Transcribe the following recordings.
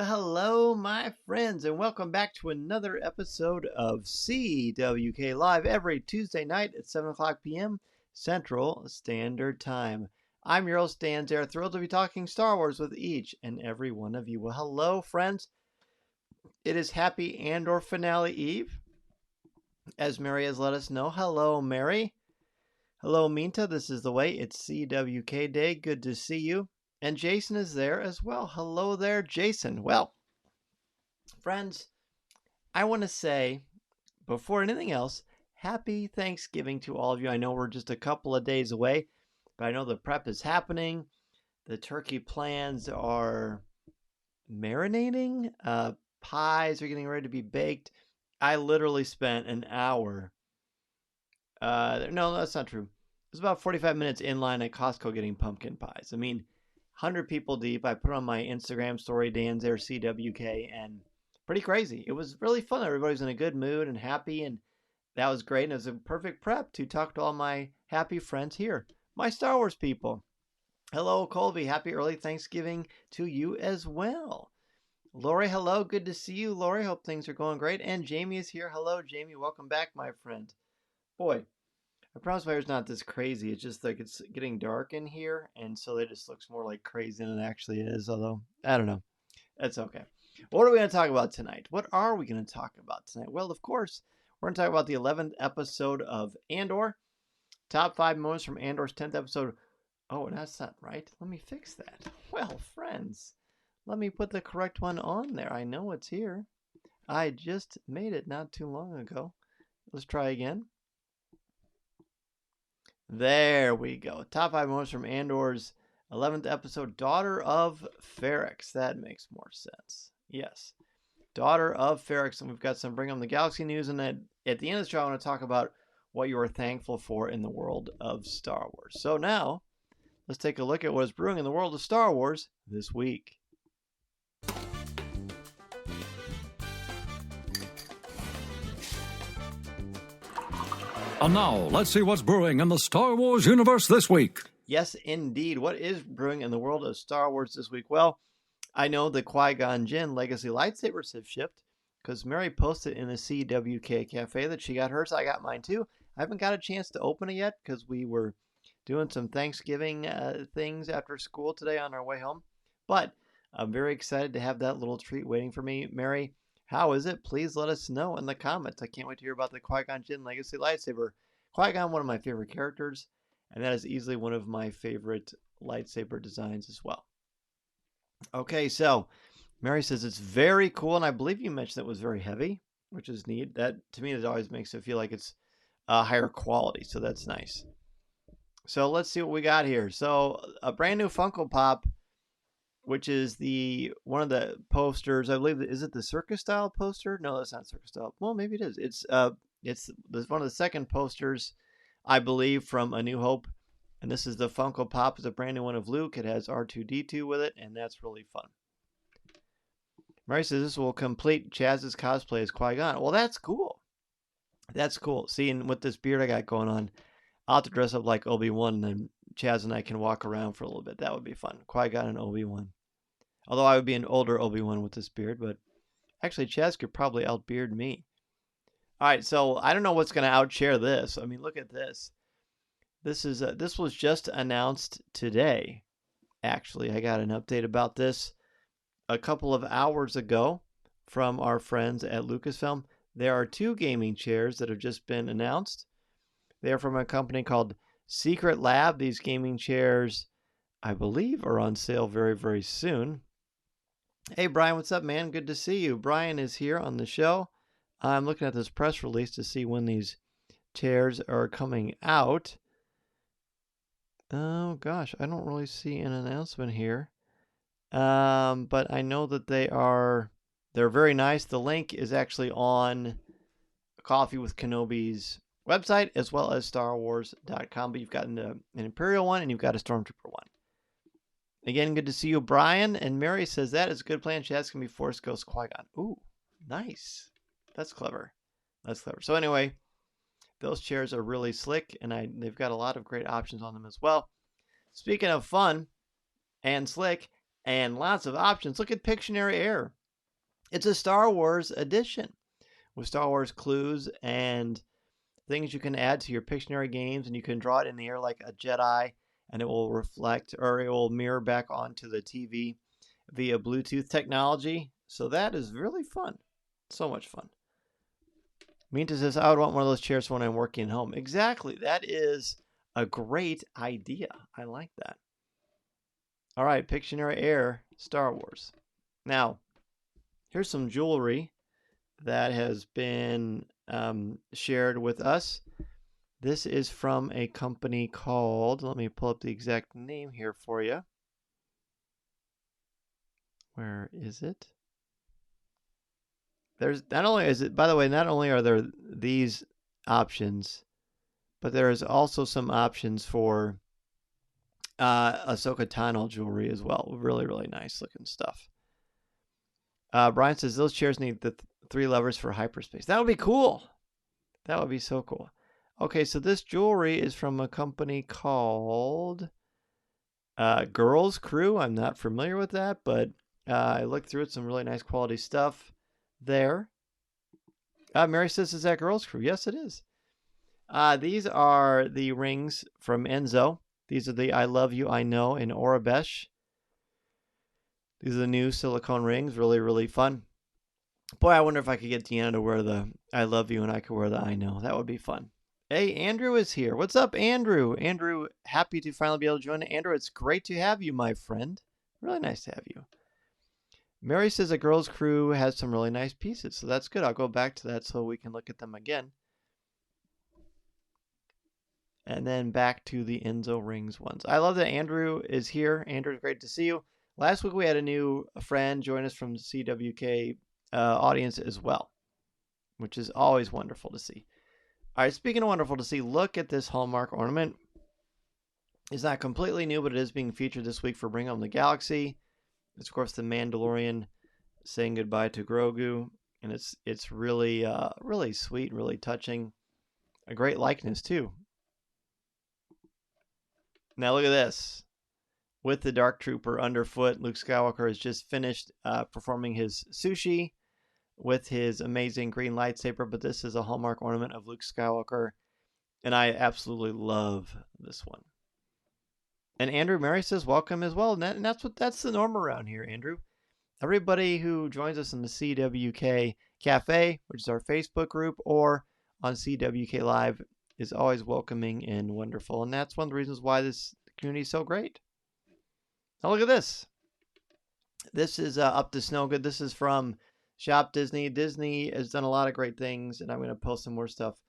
Well, hello, my friends, and welcome back to another episode of CWK Live every Tuesday night at 7 o'clock p.m. Central Standard Time. I'm your host, Dan Zare, thrilled to be talking Star Wars with each and every one of you. Well, hello, friends. It is Happy Andor Finale Eve, as Mary has let us know. Hello, Mary. Hello, Minta. This is the way. It's CWK Day. Good to see you. And Jason is there as well. Hello there, Jason. Well, friends, I want to say, before anything else, happy Thanksgiving to all of you. I know we're just a couple of days away, but I know the prep is happening. The turkey plans are marinating. Pies are getting ready to be baked. I literally spent an hour. No, that's not true. It was about 45 minutes in line at Costco getting pumpkin pies. I mean, 100 people deep. I put on my Instagram story, Dan's there, CWK, and pretty crazy. It was really fun. Everybody was in a good mood and happy, and that was great. And it was a perfect prep to talk to all my happy friends here, my Star Wars people. Hello, Colby. Happy early Thanksgiving to you as well. Lori, hello. Good to see you, Lori. Hope things are going great. And Jamie is here. Hello, Jamie. Welcome back, my friend. Boy, I promise my hair's not this crazy. It's just like it's getting dark in here, and so it just looks more like crazy than it actually is. Although, I don't know. That's okay. What are we going to talk about tonight? What are we going to talk about tonight? Well, of course, we're going to talk about the 11th episode of Andor. Top 5 moments from Andor's 10th episode. Oh, that's not right. Let me fix that. Well, friends, let me put the correct one on there. I know it's here. I just made it not too long ago. Let's try again. There we go. Top 5 moments from Andor's 11th episode, Daughter of Ferrix. That makes more sense. Yes. Daughter of Ferrix. And we've got some Bring 'em the Galaxy news. And then at the end of the show, I want to talk about what you are thankful for in the world of Star Wars. So now, let's take a look at what is brewing in the world of Star Wars this week. And now, let's see what's brewing in the Star Wars universe this week. Yes, indeed. What is brewing in the world of Star Wars this week? Well, I know the Qui-Gon Jinn Legacy lightsabers have shipped because Mary posted in the CWK Cafe that she got hers. I got mine too. I haven't got a chance to open it yet because we were doing some Thanksgiving things after school today on our way home. But I'm very excited to have that little treat waiting for me. Mary, how is it? Please let us know in the comments. I can't wait to hear about the Qui-Gon Jinn Legacy lightsaber. Qui-Gon, one of my favorite characters, and that is easily one of my favorite lightsaber designs as well. Okay, so Mary says it's very cool, and I believe you mentioned it was very heavy, which is neat. That, to me, it always makes it feel like it's higher quality, so that's nice. So let's see what we got here. So a brand new Funko Pop, which is one of the posters. I believe, is it the circus style poster? No, that's not circus style. Well, maybe it is. It's one of the second posters, I believe, from A New Hope. And this is the Funko Pop. It's a brand new one of Luke. It has R2-D2 with it, and that's really fun. Mary says this will complete Chaz's cosplay as Qui-Gon. Well, that's cool. That's cool. See, and with this beard I got going on, I'll have to dress up like Obi-Wan, and then Chaz and I can walk around for a little bit. That would be fun. Qui-Gon and Obi-Wan. Although I would be an older Obi-Wan with this beard, but actually Chaz could probably outbeard me. All right, so I don't know what's going to outshare this. I mean, look at this. This was just announced today. Actually, I got an update about this a couple of hours ago from our friends at Lucasfilm. There are 2 gaming chairs that have just been announced. They are from a company called Secret Lab. These gaming chairs, I believe, are on sale very, very soon. Hey, Brian, what's up, man? Good to see you. Brian is here on the show. I'm looking at this press release to see when these chairs are coming out. Oh, gosh, I don't really see an announcement here. But I know that they're very nice. The link is actually on Coffee with Kenobi's website as well as StarWars.com. But you've got an Imperial one and you've got a Stormtrooper one. Again, good to see you, Brian. And Mary says that is a good plan. Chaz can be Force Ghost Qui-Gon. Ooh, nice. That's clever. That's clever. So anyway, those chairs are really slick, and they've got a lot of great options on them as well. Speaking of fun and slick, and lots of options. Look at Pictionary Air. It's a Star Wars edition with Star Wars clues and things you can add to your Pictionary games, and you can draw it in the air like a Jedi, and it will reflect, or it will mirror back onto the TV via Bluetooth technology. So that is really fun. So much fun. Minta says, I would want one of those chairs when I'm working at home. Exactly. That is a great idea. I like that. All right, Pictionary Air, Star Wars. Now, here's some jewelry that has been shared with us. This is from a company called, let me pull up the exact name here for you. Where is it? There's not only is it, by the way, not only are there these options, but there is also some options for Ahsoka Tano jewelry as well. Really, really nice looking stuff. Brian says those chairs need the 3 levers for hyperspace. That would be cool. That would be so cool. Okay, so this jewelry is from a company called Girls Crew. I'm not familiar with that, but I looked through it. Some really nice quality stuff there. Mary says, is that Girls Crew? Yes, it is. These are the rings from Enzo. These are the I Love You, I Know in Orabesh. These are the new silicone rings. Really, really fun. Boy, I wonder if I could get Deanna to wear the I Love You and I could wear the I Know. That would be fun. Hey, Andrew is here. What's up, Andrew? Andrew, happy to finally be able to join. Andrew, it's great to have you, my friend. Really nice to have you. Mary says a Girls Crew has some really nice pieces, so that's good. I'll go back to that so we can look at them again. And then back to the Enzo Rings ones. I love that Andrew is here. Andrew, great to see you. Last week we had a new friend join us from the CWK audience as well, which is always wonderful to see. All right, speaking of wonderful to see, look at this Hallmark ornament. It's not completely new, but it is being featured this week for Bring Home the Galaxy. It's, of course, the Mandalorian saying goodbye to Grogu, and it's really, really sweet, really touching. A great likeness, too. Now look at this. With the Dark Trooper underfoot, Luke Skywalker has just finished performing his sushi with his amazing green lightsaber, but this is a Hallmark ornament of Luke Skywalker, and I absolutely love this one. And Andrew Mary says welcome as well, and that's the norm around here, Andrew. Everybody who joins us in the CWK Cafe, which is our Facebook group, or on CWK Live, is always welcoming and wonderful, and that's one of the reasons why this community is so great. Now look at this. This is Up to Snowgood. This is from Shop Disney. Disney has done a lot of great things, and I'm going to post some more stuff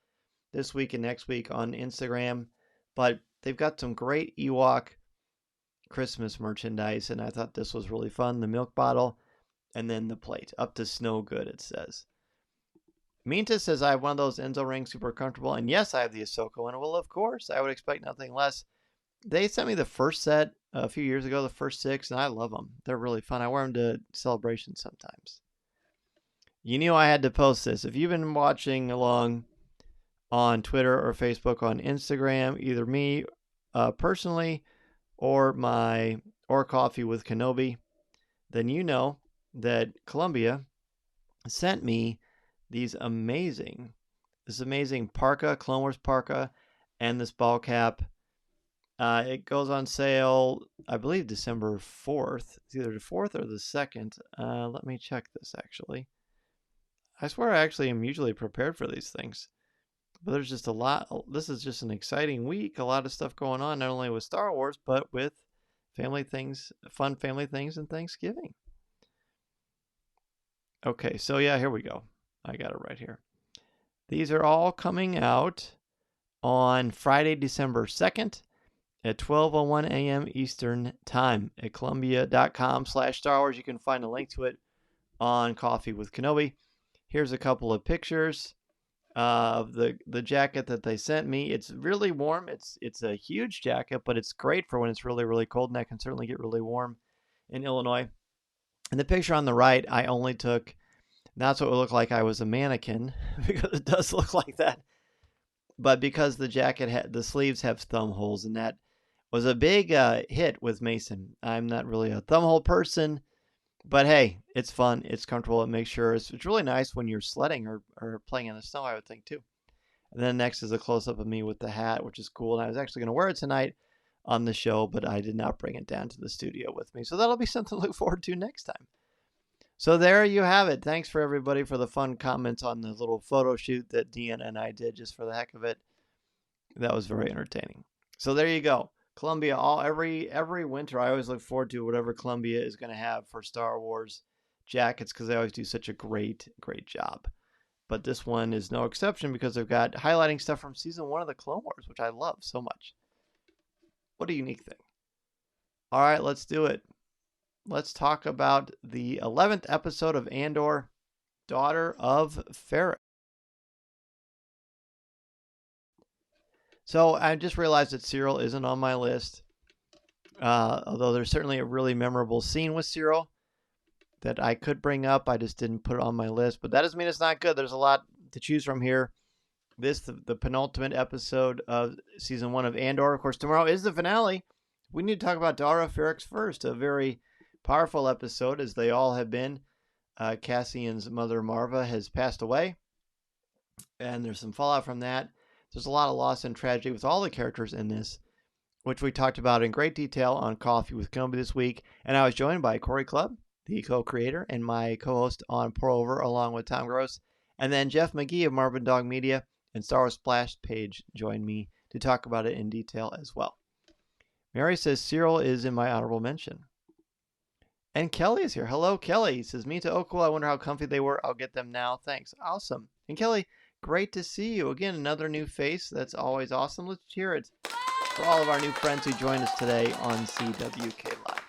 this week and next week on Instagram. But they've got some great Ewok Christmas merchandise, and I thought this was really fun. The milk bottle, and then the plate. Up to Snowgood, it says. Minta says, I have one of those Enzo rings, super comfortable. And yes, I have the Ahsoka one. Well, of course, I would expect nothing less. They sent me the first set a few years ago, the first 6, and I love them. They're really fun. I wear them to celebrations sometimes. You knew I had to post this. If you've been watching along on Twitter or Facebook, on Instagram, either me personally or Coffee with Kenobi, then you know that Columbia sent me this amazing parka, Clone Wars parka, and this ball cap. It goes on sale, I believe, December 4th. It's either the 4th or the 2nd. Let me check this, actually. I swear I actually am usually prepared for these things. But there's just a lot. This is just an exciting week. A lot of stuff going on, not only with Star Wars, but with family things, fun family things, and Thanksgiving. Okay, so yeah, here we go. I got it right here. These are all coming out on Friday, December 2nd at 12:01 a.m. Eastern Time at Columbia.com/Star Wars. You can find a link to it on Coffee with Kenobi. Here's a couple of pictures of the jacket that they sent me. It's really warm. It's a huge jacket, but it's great for when it's really, really cold, and that can certainly get really warm in Illinois. And the picture on the right, I only took, that's what it would look like I was a mannequin, because it does look like that. But because the jacket, the sleeves have thumb holes, and that was a big hit with Mason. I'm not really a thumbhole person, but hey, it's fun. It's comfortable. It makes sure it's really nice when you're sledding or playing in the snow, I would think, too. And then next is a close-up of me with the hat, which is cool. And I was actually going to wear it tonight on the show, but I did not bring it down to the studio with me. So that'll be something to look forward to next time. So there you have it. Thanks for everybody for the fun comments on the little photo shoot that Deanna and I did just for the heck of it. That was very entertaining. So there you go. Columbia, every winter, I always look forward to whatever Columbia is going to have for Star Wars jackets because they always do such a great job. But this one is no exception because they've got highlighting stuff from season 1 of the Clone Wars, which I love so much. What a unique thing. All right, let's do it. Let's talk about the 11th episode of Andor, Daughter of Ferrix. So I just realized that Syril isn't on my list, although there's certainly a really memorable scene with Syril that I could bring up. I just didn't put it on my list, but that doesn't mean it's not good. There's a lot to choose from here. The penultimate episode of season 1 of Andor. Of course, tomorrow is the finale. We need to talk about Daughter of Ferrix first. A very powerful episode, as they all have been. Cassian's mother, Marva, has passed away, and there's some fallout from that. There's a lot of loss and tragedy with all the characters in this, which we talked about in great detail on Coffee with Kenobi this week. And I was joined by Corey Clubb, the co-creator, and my co-host on Pour Over, along with Tom Gross. And then Jeff McGee of Marvin Dog Media and Star Wars Splash Page joined me to talk about it in detail as well. Mary says Syril is in my honorable mention. And Kelly is here. Hello, Kelly. He says, me too. Oh, cool. I wonder how comfy they were. I'll get them now. Thanks. Awesome. And Kelly, great to see you. Again, another new face. That's always awesome. Let's cheer it for all of our new friends who joined us today on CWK Live.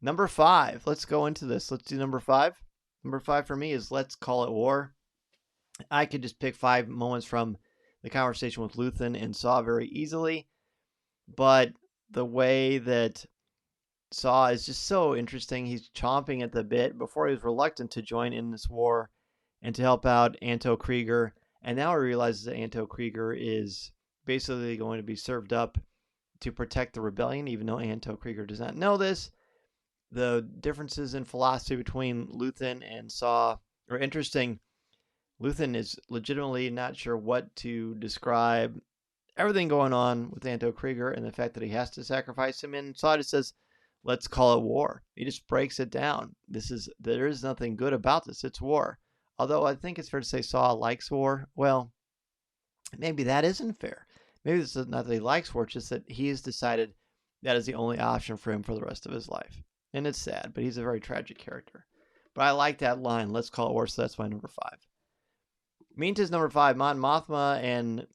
Number 5. Let's go into this. Let's do number 5. Number 5 for me is Let's Call It War. I could just pick 5 moments from the conversation with Luthen and Saw very easily, but the way that Saw is just so interesting. He's chomping at the bit. Before he was reluctant to join in this war and to help out Anto Kreegyr, and now he realizes that Anto Kreegyr is basically going to be served up to protect the rebellion, even though Anto Kreegyr does not know this. The differences in philosophy between Luthen and Saw are interesting. Luthen is legitimately not sure what to describe everything going on with Anto Kreegyr and the fact that he has to sacrifice him. And Saw just says, let's call it war. He just breaks it down. There is nothing good about this. It's war. Although I think it's fair to say Saw likes war. Well, maybe that isn't fair. Maybe it's not that he likes war, it's just that he has decided that is the only option for him for the rest of his life. And it's sad, but he's a very tragic character. But I like that line, let's call it war, so that's my number 5. Minta's number 5, Mon Mothma and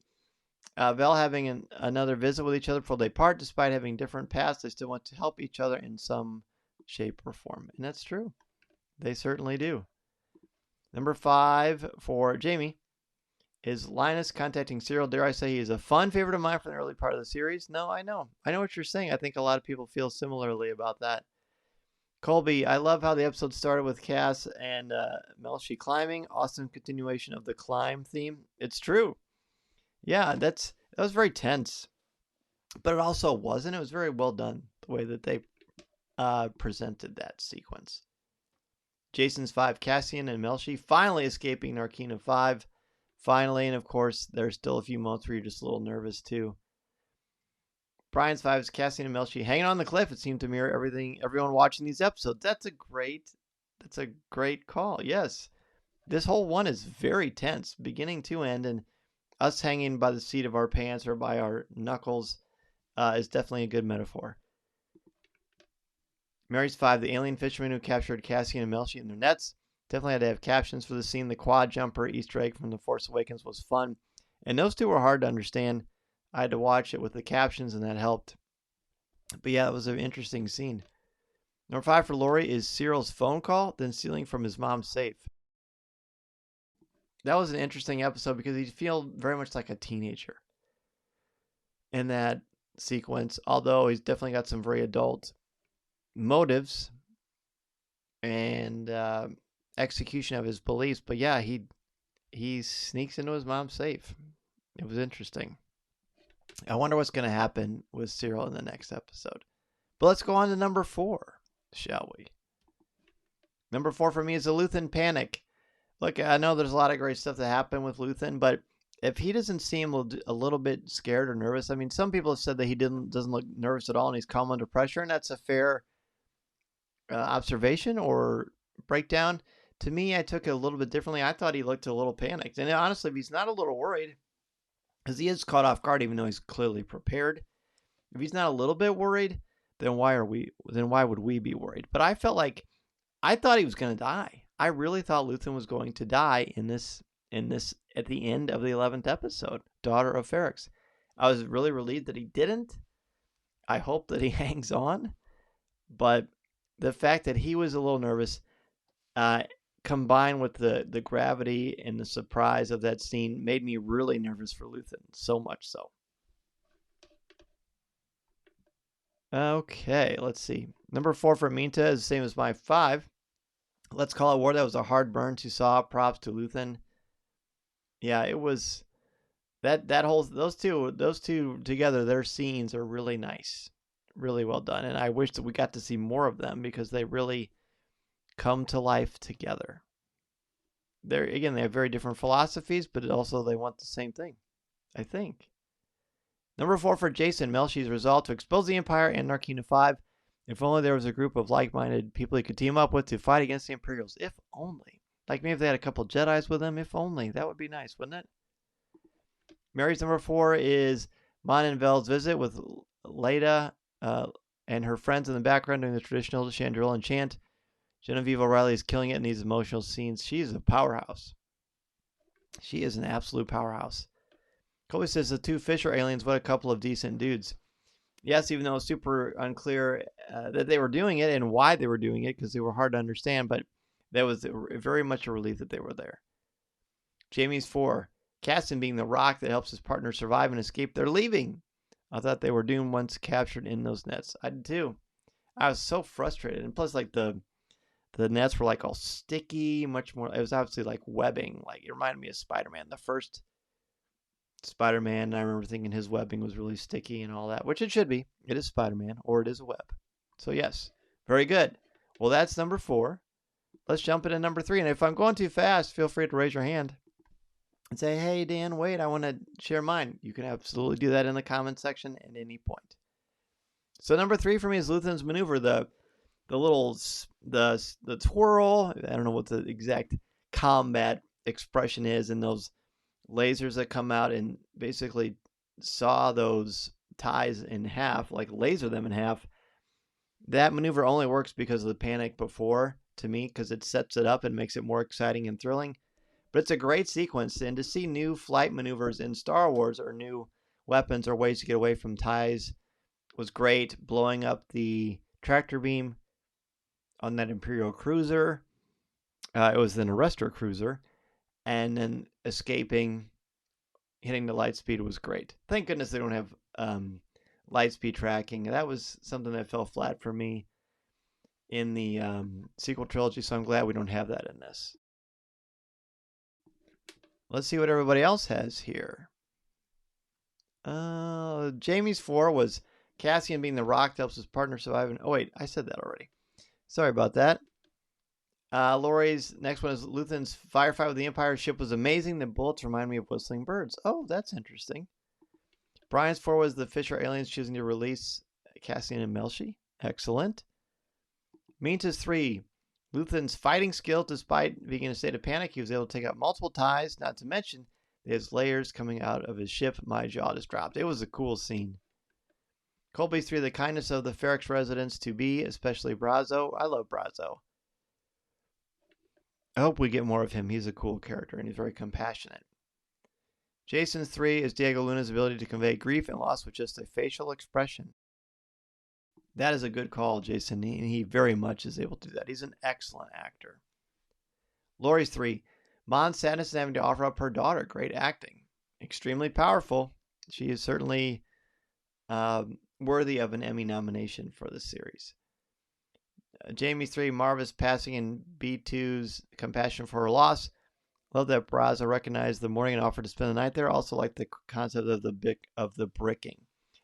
Vel having another visit with each other before they part. Despite having different paths, they still want to help each other in some shape or form. And that's true. They certainly do. Number 5 for Jamie is Linus contacting Syril. Dare I say he is a fun favorite of mine from the early part of the series? No, I know. I know what you're saying. I think a lot of people feel similarly about that. Colby, I love how the episode started with Cass and Melshi climbing. Awesome continuation of the climb theme. It's true. Yeah, that was very tense. But it also wasn't. It was very well done, the way that they presented that sequence. Jason's 5, Cassian and Melshi finally escaping Narkina 5. Finally, and of course, there's still a few moments where you're just a little nervous too. Brian's 5 is Cassian and Melshi hanging on the cliff. It seemed to mirror everyone watching these episodes. That's a great call. Yes. This whole one is very tense, beginning to end, and us hanging by the seat of our pants or by our knuckles is definitely a good metaphor. Mary's 5, the alien fisherman who captured Cassian and Melshi in their nets. Definitely had to have captions for the scene. The quad jumper Easter egg from The Force Awakens was fun. And those two were hard to understand. I had to watch it with the captions, and that helped. But yeah, it was an interesting scene. Number 5 for Lori is Syril's phone call, then stealing from his mom's safe. That was an interesting episode because he feels very much like a teenager in that sequence, although he's definitely got some very adult motives and execution of his beliefs. But yeah, he sneaks into his mom's safe. It was interesting. I wonder what's going to happen with Cyril in the next episode. But let's go on to number 4, shall we? Number 4 for me is the Luthen Panic. Look, I know there's a lot of great stuff that happened with Luthen, but if he doesn't seem a little bit scared or nervous, I mean, some people have said that he doesn't look nervous at all and he's calm under pressure, and that's a fair observation or breakdown. To me, I took it a little bit differently. I thought he looked a little panicked. And honestly, if he's not a little worried, because he is caught off guard, even though he's clearly prepared, if he's not a little bit worried, then why would we be worried? But I thought he was going to die. I really thought Luthen was going to die in this at the end of the 11th episode, Daughter of Ferrix. I was really relieved that he didn't. I hope that he hangs on. But the fact that he was a little nervous, combined with the gravity and the surprise of that scene, made me really nervous for Luthen. So much so. Okay, let's see. Number 4 for Minta is the same as my 5. Let's Call It War. That was a hard burn to Saw. Props to Luthen. Yeah, it was that whole those two together. Their scenes are really nice, really well done, and I wish that we got to see more of them because they really come to life together. They have very different philosophies, but also they want the same thing, I think. Number 4 for Jacen, Melshi's resolve to expose the Empire and Narkina 5. If only there was a group of like-minded people he could team up with to fight against the Imperials. If only. Like maybe if they had a couple Jedis with them. If only. That would be nice, wouldn't it? Mary's number 4 is Mon and Vel's visit with Leda and her friends in the background doing the traditional Chandrila chant. Genevieve O'Reilly is killing it in these emotional scenes. She's a powerhouse. She is an absolute powerhouse. Colby says the 2 Fisher aliens, what a couple of decent dudes. Yes, even though it's super unclear that they were doing it and why they were doing it, because they were hard to understand, but that was very much a relief that they were there. Jamie's 4. Cassian being the rock that helps his partner survive and escape. They're leaving. I thought they were doomed once captured in those nets. I did too. I was so frustrated. And plus, like, the nets were like all sticky, much more. It was obviously like webbing. Like, it reminded me of Spider-Man. The first Spider-Man, I remember thinking his webbing was really sticky and all that, which it should be. It is Spider-Man, or it is a web. So yes, very good. Well, that's number 4. Let's jump into number 3. And if I'm going too fast, feel free to raise your hand and say, hey, Dan, wait, I want to share mine. You can absolutely do that in the comment section at any point. So number 3 for me is Luthen's maneuver, the twirl. I don't know what the exact combat expression is, and those lasers that come out and basically saw those ties in half, like laser them in half. That maneuver only works because of the panic before, to me, because it sets it up and makes it more exciting and thrilling. But it's a great sequence, and to see new flight maneuvers in Star Wars or new weapons or ways to get away from ties was great. Blowing up the tractor beam on that Imperial cruiser. It was an arrestor cruiser. And then escaping, hitting the light speed was great. Thank goodness they don't have light speed tracking. That was something that fell flat for me in the sequel trilogy, so I'm glad we don't have that in this. Let's see what everybody else has here. Jamie's 4 was Cassian being the rock that helps his partner survive. Oh, wait, I said that already. Sorry about that. Lori's next one is Luthen's firefight with the Empire ship was amazing. The bullets remind me of whistling birds. Oh, that's interesting. Brian's 4 was the Fisher aliens choosing to release Cassian and Melshi. Excellent. Minta's 3, Luthen's fighting skill. Despite being in a state of panic, he was able to take out multiple ties, not to mention his layers coming out of his ship. My jaw just dropped. It was a cool scene. Colby's 3, the kindness of the Ferrix residents to be, especially Brazo. I love Brazo. I hope we get more of him. He's a cool character, and he's very compassionate. Jacen's 3 is Diego Luna's ability to convey grief and loss with just a facial expression. That is a good call, Jacen, and he very much is able to do that. He's an excellent actor. Lori's 3, Mon's sadness is having to offer up her daughter. Great acting. Extremely powerful. She is certainly worthy of an Emmy nomination for this series. Jamie's 3, Marvis passing and B2's compassion for her loss. Love that Braza recognized the morning and offered to spend the night there. Also like the concept of the bricking.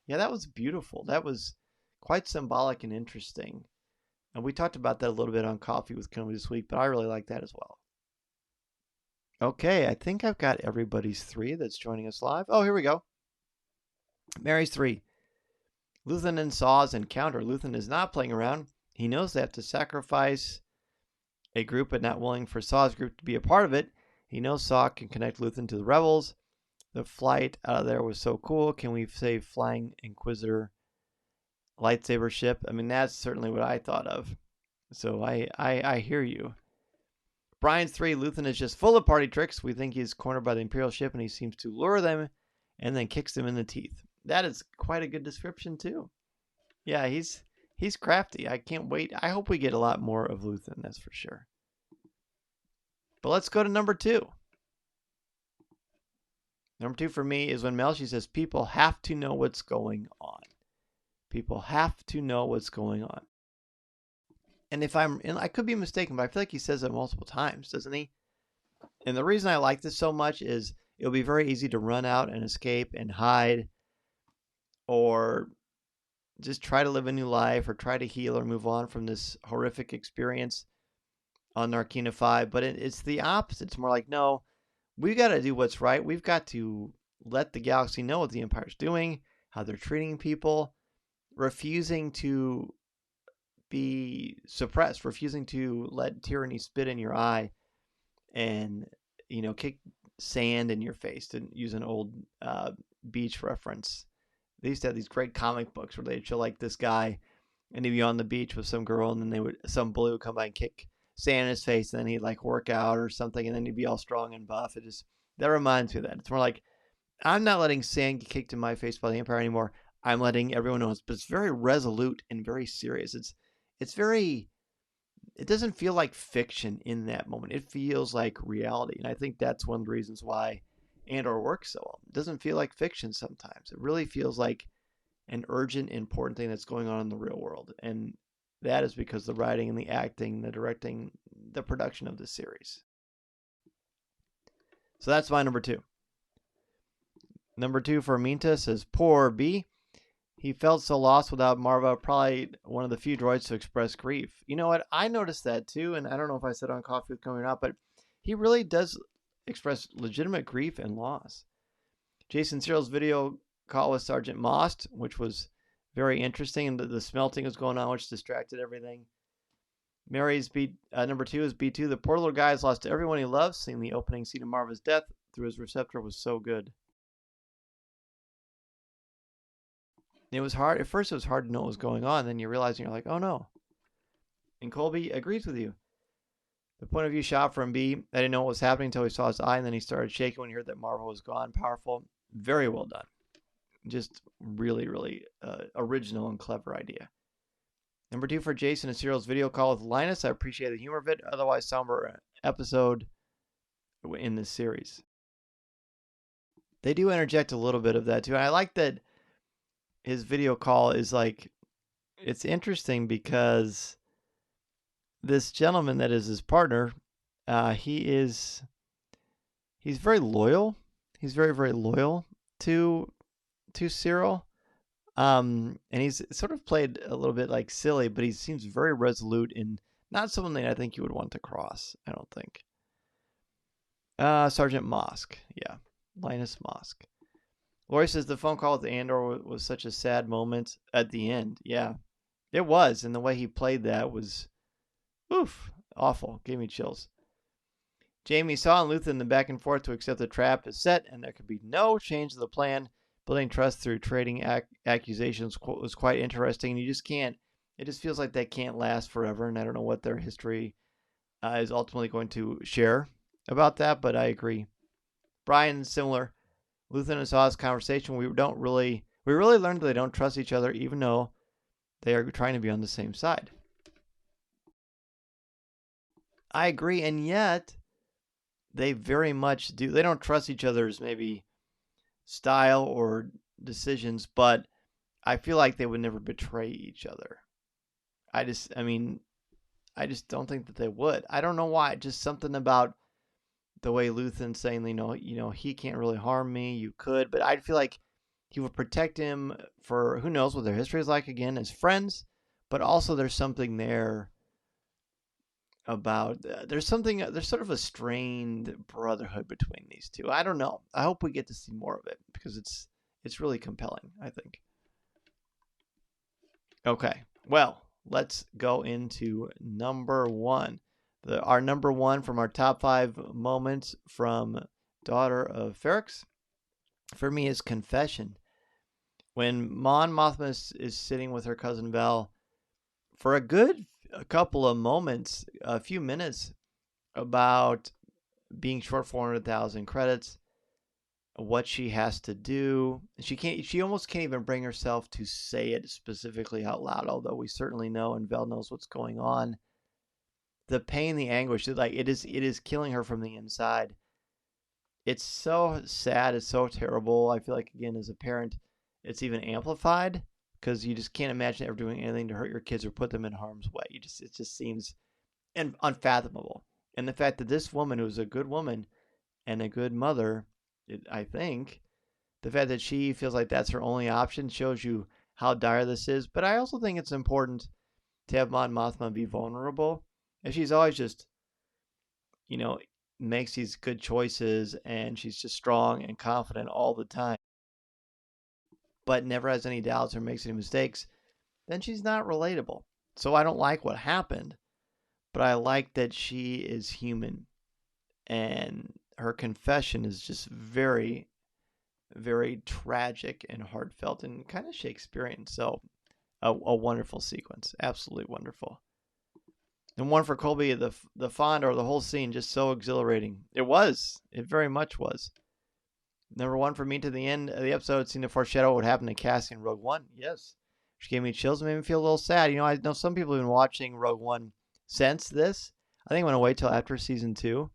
Yeah, that was beautiful. That was quite symbolic and interesting. And we talked about that a little bit on Coffee with Kenobi this week, but I really like that as well. Okay, I think I've got everybody's 3 that's joining us live. Oh, here we go. Mary's 3. Luthen and Saw's encounter. Luthen is not playing around. He knows they have to sacrifice a group, but not willing for Saw's group to be a part of it. He knows Saw can connect Luthen to the rebels. The flight out of there was so cool. Can we say Flying Inquisitor lightsaber ship? I mean, that's certainly what I thought of. So I hear you. Brian's 3, Luthen is just full of party tricks. We think he's cornered by the Imperial ship, and he seems to lure them and then kicks them in the teeth. That is quite a good description, too. Yeah, he's crafty. I can't wait. I hope we get a lot more of Luthen, that's for sure. But let's go to number 2. Number 2 for me is when Melshi says people have to know what's going on. People have to know what's going on. And I could be mistaken, but I feel like he says it multiple times, doesn't he? And the reason I like this so much is it'll be very easy to run out and escape and hide, or just try to live a new life, or try to heal or move on from this horrific experience on Narkina 5. But it's the opposite. It's more like, no, we've got to do what's right. We've got to let the galaxy know what the Empire's doing, how they're treating people, refusing to be suppressed, refusing to let tyranny spit in your eye and, kick sand in your face, to use an old beach reference. They used to have these great comic books where they'd show like this guy and he'd be on the beach with some girl, and then some bully would come by and kick sand in his face, and then he'd like work out or something, and then he'd be all strong and buff. That reminds me of that. It's more like, I'm not letting sand get kicked in my face by the Empire anymore. I'm letting everyone know. But it's very resolute and very serious. It doesn't feel like fiction in that moment. It feels like reality. And I think that's one of the reasons why Andor works so well. It doesn't feel like fiction sometimes. It really feels like an urgent, important thing that's going on in the real world. And that is because the writing and the acting, the directing, the production of the series. So that's my number 2. Number 2 for Minta says, poor B. He felt so lost without Marva, probably one of the few droids to express grief. You know what? I noticed that too, and I don't know if I said on Coffee with Kenobi or not, but he really does express legitimate grief and loss. Jason Cyril's video call with Sergeant Most, which was very interesting, and the smelting was going on, which distracted everything. Mary's number 2 is B2. The poor little guy has lost everyone he loves. Seeing the opening scene of Marva's death through his receptor was so good. It was hard. At first, it was hard to know what was going on. Then you realize, and you're like, oh no. And Colby agrees with you. The point of view shot from B, I didn't know what was happening until he saw his eye, and then he started shaking when he heard that Marva was gone. Powerful. Very well done. Just really, really original and clever idea. Number 2 for Jason and Cyril's video call with Linus. I appreciate the humor of it. Otherwise, somber episode in this series. They do interject a little bit of that too. And I like that his video call is like, it's interesting because this gentleman that is his partner, he's very loyal. He's very, very loyal to Syril. And he's sort of played a little bit like silly, but he seems very resolute and not someone that I think you would want to cross, I don't think. Sergeant Mosk. Yeah, Linus Mosk. Lori says the phone call with Andor was such a sad moment at the end. Yeah, it was. And the way he played that was, awful. Gave me chills. Jamie saw and Luthen the back and forth to accept the trap is set, and there could be no change to the plan. Building trust through trading accusations was quite interesting. And you just can't, it just feels like that can't last forever. And I don't know what their history is ultimately going to share about that, but I agree. Brian, similar. Luthen and Saw's conversation, we really learned that they don't trust each other, even though they are trying to be on the same side. I agree, and yet they very much do. They don't trust each other's maybe style or decisions, but I feel like they would never betray each other. I just don't think that they would. I don't know why. Just something about the way Luthen's saying, he can't really harm me. You could, but I'd feel like he would protect him for who knows what their history is like again as friends. But also, there's something there about there's sort of a strained brotherhood between these two. I don't know. I hope we get to see more of it because it's really compelling, I think. Okay, well, let's go into number one. Our number one from our top 5 moments from Daughter of Ferrix for me is confession. When Mon Mothma is sitting with her cousin Vel for a couple of moments, a few minutes, about being short 400,000 credits, what she has to do. She almost can't even bring herself to say it specifically out loud, although we certainly know and Vel knows what's going on. The pain, the anguish, like it is killing her from the inside. It's so sad, it's so terrible. I feel like again as a parent, it's even amplified because you just can't imagine ever doing anything to hurt your kids or put them in harm's way. It just seems unfathomable. And the fact that this woman, who's a good woman and a good mother, I think, the fact that she feels like that's her only option shows you how dire this is. But I also think it's important to have Mon Mothma be vulnerable. If she's always just, makes these good choices and she's just strong and confident all the time, but never has any doubts or makes any mistakes, then she's not relatable. So I don't like what happened, but I like that she is human and her confession is just very, very tragic and heartfelt and kind of Shakespearean. So a wonderful sequence. Absolutely wonderful. And one for Colby, the Fondor, the whole scene, just so exhilarating. It was. It very much was. Number one for me to the end of the episode seemed to foreshadow what would happen to Cassian in Rogue One. Yes. Which gave me chills and made me feel a little sad. I know some people have been watching Rogue One since this. I think I'm going to wait till after season 2.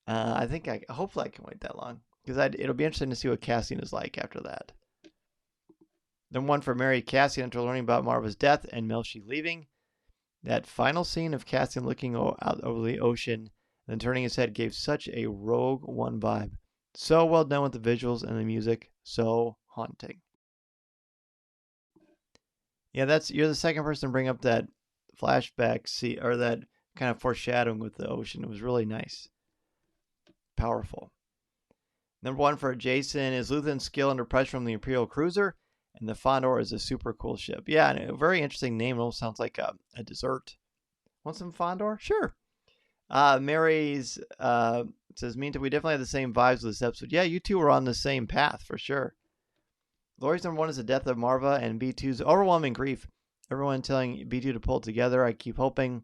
Hopefully I can wait that long. Because it'll be interesting to see what Cassian is like after that. Then one for Mary Cassian after learning about Marva's death and Melshi leaving. That final scene of Cassian looking out over the ocean and then turning his head gave such a Rogue One vibe. So well done with the visuals and the music. So haunting. Yeah, you're the second person to bring up that flashback scene or that kind of foreshadowing with the ocean. It was really nice. Powerful. Number one for Jason is Luthen's skill under pressure from the Imperial cruiser, and the Fondor is a super cool ship. Yeah, and a very interesting name. It almost sounds like a dessert. Want some Fondor? Sure. Mary's says, Minta, we definitely have the same vibes with this episode. Yeah, you two were on the same path for sure. Lori's number one is the death of Marva and B2's overwhelming grief. Everyone telling B2 to pull it together. I keep hoping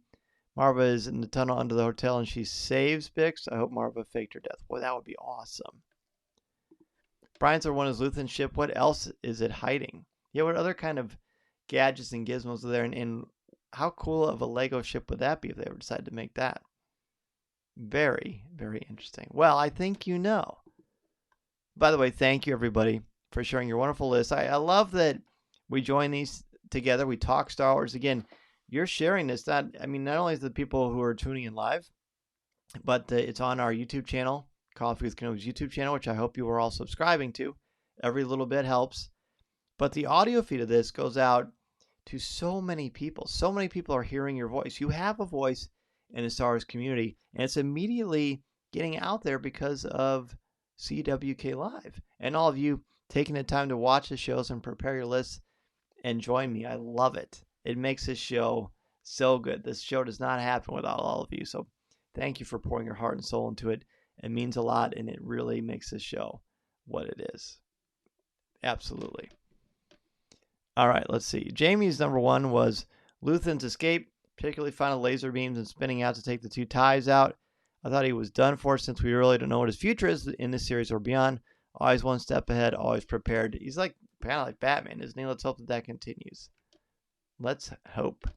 Marva is in the tunnel under the hotel and she saves Bix. I hope Marva faked her death. Boy, that would be awesome. Brian's number one is Luthen's ship. What else is it hiding? Yeah, what other kind of gadgets and gizmos are there? And how cool of a Lego ship would that be if they ever decided to make that? Very, very interesting. Well, I think you know. By the way, thank you everybody for sharing your wonderful list. I love that we join these together. We talk Star Wars. Again, you're sharing this. Not only is the people who are tuning in live, but it's on our YouTube channel, Coffee with Kenobi's YouTube channel, which I hope you are all subscribing to. Every little bit helps. But the audio feed of this goes out to so many people. So many people are hearing your voice. You have a voice in the Star Wars community, and it's immediately getting out there because of CWK Live. And all of you taking the time to watch the shows and prepare your lists and join me. I love it. It makes this show so good. This show does not happen without all of you. So thank you for pouring your heart and soul into it. It means a lot, and it really makes this show what it is. Absolutely. All right, let's see. Jamie's number one was Luthen's escape, particularly finding laser beams and spinning out to take the 2 ties out. I thought he was done for since we really don't know what his future is in this series or beyond. Always one step ahead, always prepared. He's kind of like Batman, isn't he? Let's hope that continues. Let's hope.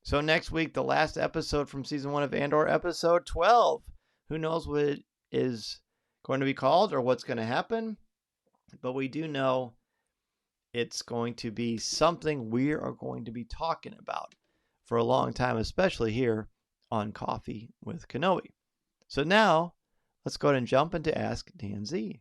So next week, the last episode from season 1 of Andor, episode 12. Who knows what it is going to be called or what's going to happen? But we do know it's going to be something we are going to be talking about for a long time, especially here on Coffee with Kenobi. So now, let's go ahead and jump into Ask Dan Z.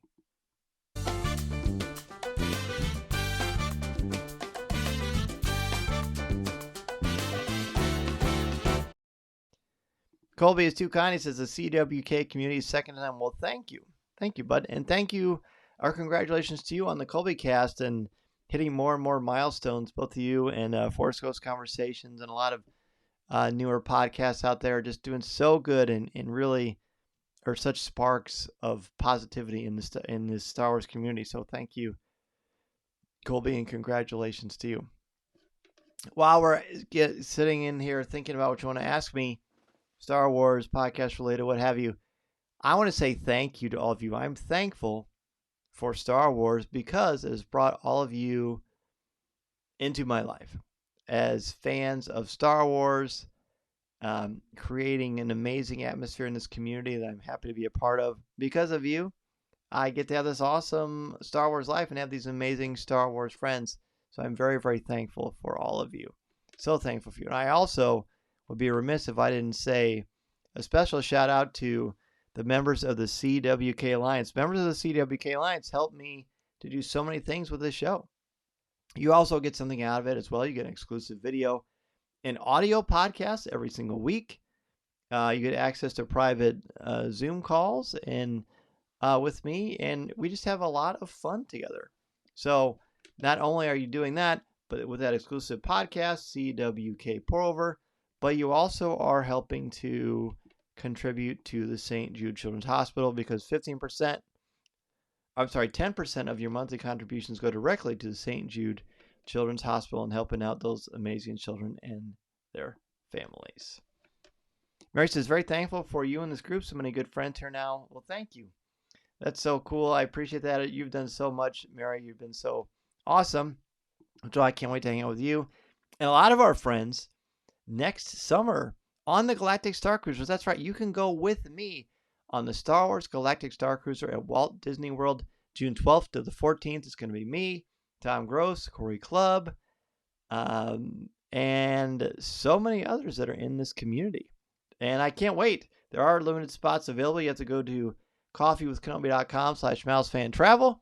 Colby is too kind. He says the CWK community is second to none. Well, thank you. Thank you, bud. And thank you. Our congratulations to you on the Colby cast and hitting more and more milestones, both of you and Forest Coast Conversations and a lot of newer podcasts out there just doing so good and really are such sparks of positivity in this Star Wars community. So thank you, Colby, and congratulations to you. While we're sitting in here thinking about what you want to ask me, Star Wars, podcast related, what have you, I want to say thank you to all of you. I'm thankful for Star Wars because it has brought all of you into my life as fans of Star Wars, creating an amazing atmosphere in this community that I'm happy to be a part of. Because of you, I get to have this awesome Star Wars life and have these amazing Star Wars friends. So I'm very, very thankful for all of you. So thankful for you. And I also would be remiss if I didn't say a special shout out to the members of the CWK Alliance. Members of the CWK Alliance helped me to do so many things with this show. You also get something out of it as well. You get an exclusive video and audio podcast every single week. You get access to private Zoom calls and with me, and we just have a lot of fun together. So not only are you doing that, but with that exclusive podcast, CWK Pour Over, but you also are helping to contribute to the St. Jude Children's Hospital because 10% of your monthly contributions go directly to the St. Jude Children's Hospital and helping out those amazing children and their families. Mary says, very thankful for you and this group. So many good friends here now. Well, thank you. That's so cool. I appreciate that. You've done so much, Mary. You've been so awesome. So I can't wait to hang out with you. And a lot of our friends next summer on the Galactic Star Cruisers. That's right. You can go with me on the Star Wars Galactic Star Cruiser at Walt Disney World, June 12th to the 14th. It's going to be me, Tom Gross, Corey Clubb, and so many others that are in this community. And I can't wait. There are limited spots available. You have to go to coffeewithkenobi.com/MilesFanTravel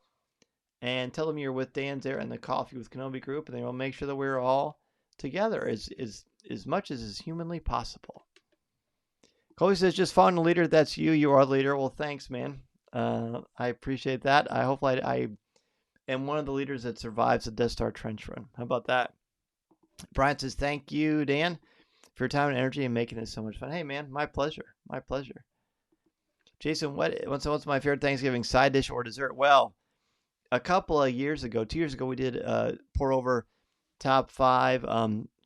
and tell them you're with Dan there in the Coffee with Kenobi group, and they will make sure that we're all together as much as is humanly possible. Colby says, just found a leader. That's you. You are the leader. Well, thanks, man. I appreciate that. I hope I am one of the leaders that survives the Death Star trench run. How about that? Brian says, thank you, Dan, for your time and energy and making this so much fun. Hey, man, my pleasure. My pleasure. Jason, what's my favorite Thanksgiving side dish or dessert? Well, a couple of years ago, 2 years ago, we did Pour Over top 5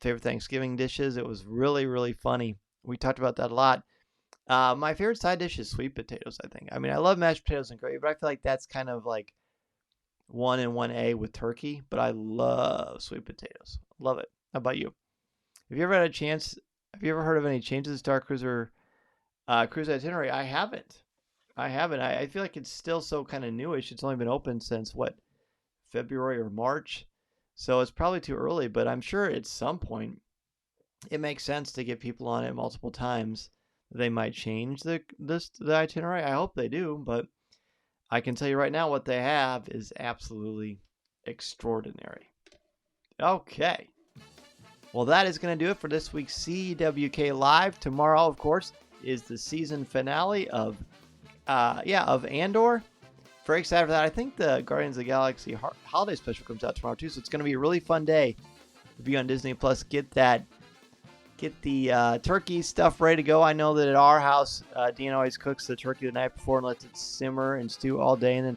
favorite Thanksgiving dishes. It was really, really funny. We talked about that a lot. My favorite side dish is sweet potatoes, I think. I mean, I love mashed potatoes and gravy, but I feel like that's kind of like 1 and 1A with turkey, but I love sweet potatoes. Love it. How about you? Have you ever heard of any changes to Star Cruiser cruise itinerary? I haven't. I feel like it's still so kind of newish. It's only been open since, February or March? So it's probably too early, but I'm sure at some point it makes sense to get people on it multiple times. They might change the itinerary. I hope they do, but I can tell you right now what they have is absolutely extraordinary. Okay. Well, that is going to do it for this week's CWK Live. Tomorrow, of course, is the season finale of Andor. Very excited for that. I think the Guardians of the Galaxy holiday special comes out tomorrow too, so it's going to be a really fun day to be on Disney Plus. Get the turkey stuff ready to go. I know that at our house, Dean always cooks the turkey the night before and lets it simmer and stew all day, and then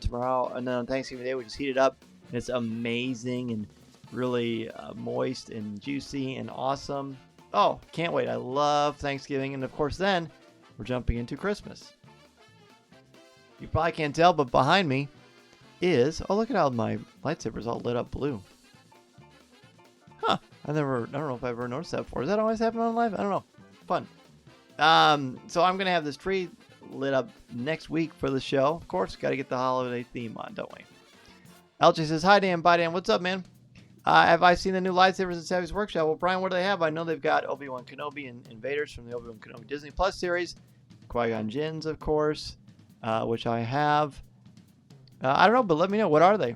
on Thanksgiving Day we just heat it up, and it's amazing and really moist and juicy and awesome. Oh, can't wait. I love Thanksgiving, and of course then we're jumping into Christmas. You probably can't tell, but behind me is... Oh, look at how my lightsaber's all lit up blue. Huh. I don't know if I've ever noticed that before. Does that always happen on live? I don't know. Fun. So I'm going to have this tree lit up next week for the show. Of course, got to get the holiday theme on, don't we? LJ says, hi, Dan. Bye, Dan. What's up, man? Have I seen the new lightsabers at Savvy's Workshop? Well, Brian, what do they have? I know they've got Obi-Wan Kenobi and Invaders from the Obi-Wan Kenobi Disney Plus series. Qui-Gon Jinns, of course. which I have. I don't know, but let me know. What are they?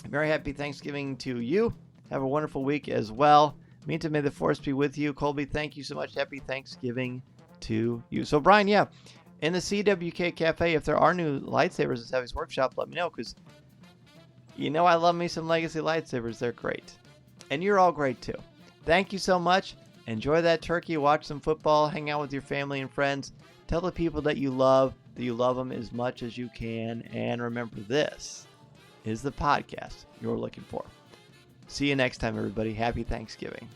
Very happy Thanksgiving to you. Have a wonderful week as well. Meantime, may the force be with you. Colby, thank you so much. Happy Thanksgiving to you. So, Brian, yeah, in the CWK Cafe, if there are new lightsabers at Savvy's Workshop, let me know, because you know I love me some Legacy lightsabers. They're great. And you're all great, too. Thank you so much. Enjoy that turkey. Watch some football. Hang out with your family and friends. Tell the people that you love them as much as you can. And remember, this is the podcast you're looking for. See you next time, everybody. Happy Thanksgiving.